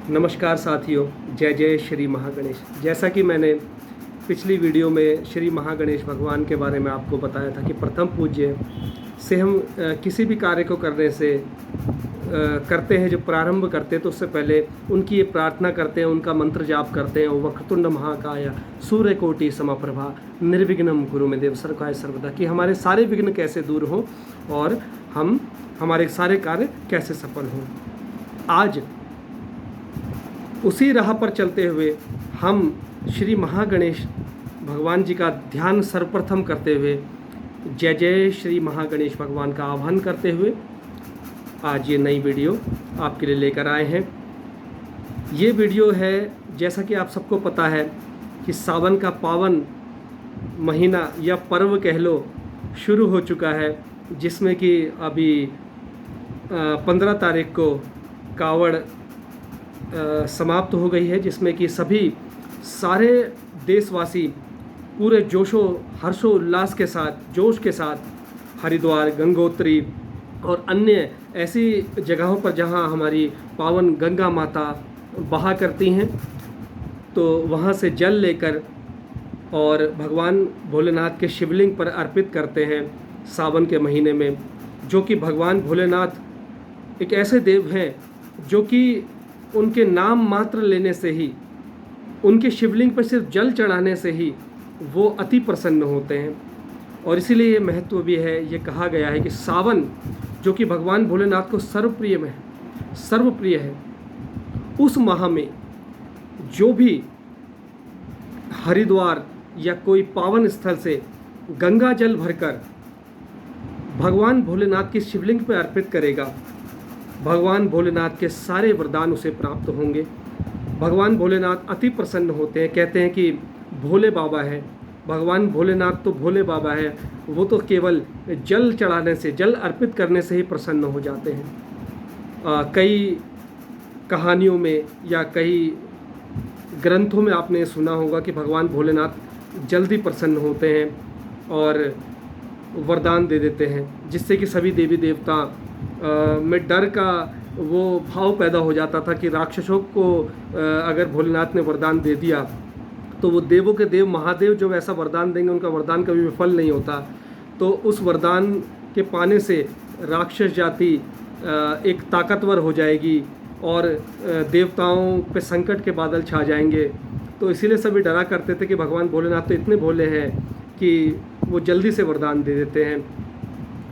नमस्कार साथियों, जय जय श्री महागणेश। जैसा कि मैंने पिछली वीडियो में श्री महागणेश भगवान के बारे में आपको बताया था कि प्रथम पूज्य से हम किसी भी कार्य को करने से करते हैं, जब प्रारंभ करते हैं तो उससे पहले उनकी ये प्रार्थना करते हैं, उनका मंत्र जाप करते हैं, वक्रतुंड महाकाय सूर्यकोटि समप्रभा निर्विघ्नं कुरु मे देव सर्वकार्य सर्वदा, कि हमारे सारे विघ्न कैसे दूर हों और हम हमारे सारे कार्य कैसे सफल हों। आज उसी राह पर चलते हुए हम श्री महागणेश भगवान जी का ध्यान सर्वप्रथम करते हुए जय जय श्री महागणेश भगवान का आह्वान करते हुए आज ये नई वीडियो आपके लिए लेकर आए हैं। ये वीडियो है, जैसा कि आप सबको पता है कि सावन का पावन महीना या पर्व कह लो शुरू हो चुका है, जिसमें कि अभी 15 तारीख को कावड़ समाप्त हो गई है, जिसमें कि सभी सारे देशवासी पूरे जोशो हर्षोल्लास के साथ, जोश के साथ हरिद्वार, गंगोत्री और अन्य ऐसी जगहों पर जहां हमारी पावन गंगा माता बहा करती हैं, तो वहां से जल लेकर और भगवान भोलेनाथ के शिवलिंग पर अर्पित करते हैं सावन के महीने में। जो कि भगवान भोलेनाथ एक ऐसे देव हैं जो कि उनके नाम मात्र लेने से ही, उनके शिवलिंग पर सिर्फ जल चढ़ाने से ही वो अति प्रसन्न होते हैं। और इसीलिए ये महत्व भी है। ये कहा गया है कि सावन जो कि भगवान भोलेनाथ को सर्वप्रिय है, उस माह में जो भी हरिद्वार या कोई पावन स्थल से गंगा जल भरकर भगवान भोलेनाथ की शिवलिंग पर अर्पित करेगा, भगवान भोलेनाथ के सारे वरदान उसे प्राप्त होंगे। भगवान भोलेनाथ अति प्रसन्न होते हैं। कहते हैं कि भोले बाबा है, भगवान भोलेनाथ तो भोले बाबा है, वो तो केवल जल चढ़ाने से, जल अर्पित करने से ही प्रसन्न हो जाते हैं। कई कहानियों में या कई ग्रंथों में आपने सुना होगा कि भगवान भोलेनाथ जल्दी प्रसन्न होते हैं और वरदान दे देते हैं, जिससे कि सभी देवी देवता में डर का वो भाव पैदा हो जाता था कि राक्षसों को अगर भोलेनाथ ने वरदान दे दिया तो वो देवों के देव महादेव जो वैसा वरदान देंगे, उनका वरदान कभी विफल नहीं होता। तो उस वरदान के पाने से राक्षस जाति एक ताकतवर हो जाएगी और देवताओं पे संकट के बादल छा जाएंगे। तो इसीलिए सभी डरा करते थे कि भगवान भोलेनाथ तो इतने भोले हैं कि वो जल्दी से वरदान दे देते हैं।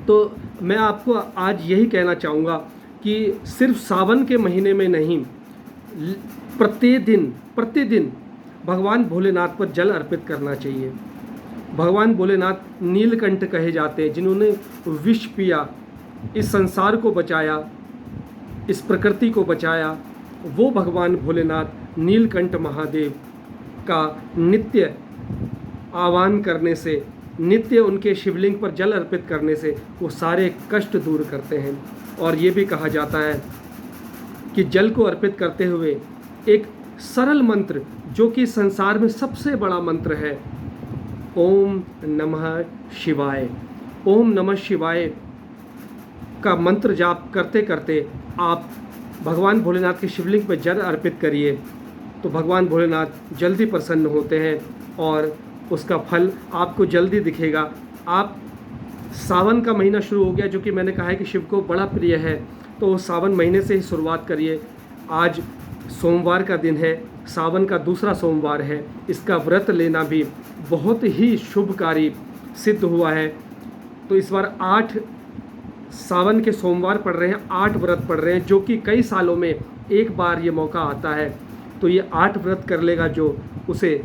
तो मैं आपको आज यही कहना चाहूँगा कि सिर्फ सावन के महीने में नहीं, प्रतिदिन भगवान भोलेनाथ पर जल अर्पित करना चाहिए। भगवान भोलेनाथ नीलकंठ कहे जाते हैं, जिन्होंने विष पिया, इस संसार को बचाया, इस प्रकृति को बचाया। वो भगवान भोलेनाथ नीलकंठ महादेव का नित्य आह्वान करने से, नित्य उनके शिवलिंग पर जल अर्पित करने से वो सारे कष्ट दूर करते हैं। और ये भी कहा जाता है कि जल को अर्पित करते हुए एक सरल मंत्र, जो कि संसार में सबसे बड़ा मंत्र है, ओम नमः शिवाय। ओम नमः शिवाय का मंत्र जाप करते करते आप भगवान भोलेनाथ के शिवलिंग पर जल अर्पित करिए, तो भगवान भोलेनाथ जल्दी प्रसन्न होते हैं और उसका फल आपको जल्दी दिखेगा। आप सावन का महीना शुरू हो गया, जो कि मैंने कहा है कि शिव को बड़ा प्रिय है, तो सावन महीने से ही शुरुआत करिए। आज सोमवार का दिन है, सावन का दूसरा सोमवार है। इसका व्रत लेना भी बहुत ही शुभकारी सिद्ध हुआ है। तो इस बार 8 सावन के सोमवार पड़ रहे हैं, 8 व्रत पड़ रहे हैं, जो कि कई सालों में एक बार ये मौका आता है। तो ये 8 व्रत कर लेगा जो उसे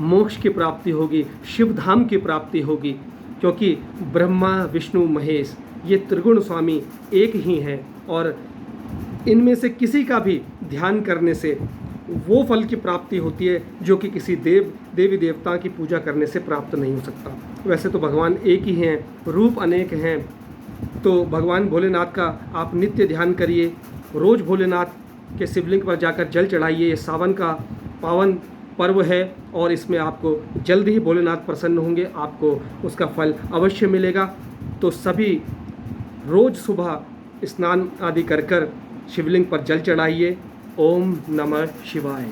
मोक्ष की प्राप्ति होगी, शिवधाम की प्राप्ति होगी। क्योंकि ब्रह्मा विष्णु महेश ये त्रिगुण स्वामी एक ही हैं और इनमें से किसी का भी ध्यान करने से वो फल की प्राप्ति होती है जो कि किसी देवी देवता की पूजा करने से प्राप्त नहीं हो सकता। वैसे तो भगवान एक ही हैं, रूप अनेक हैं। तो भगवान भोलेनाथ का आप नित्य ध्यान करिए, रोज़ भोलेनाथ के शिवलिंग पर जाकर जल चढ़ाइए। ये सावन का पावन पर्व है और इसमें आपको जल्द ही भोलेनाथ प्रसन्न होंगे, आपको उसका फल अवश्य मिलेगा। तो सभी रोज़ सुबह स्नान आदि कर शिवलिंग पर जल चढ़ाइए ओम नमः शिवाय।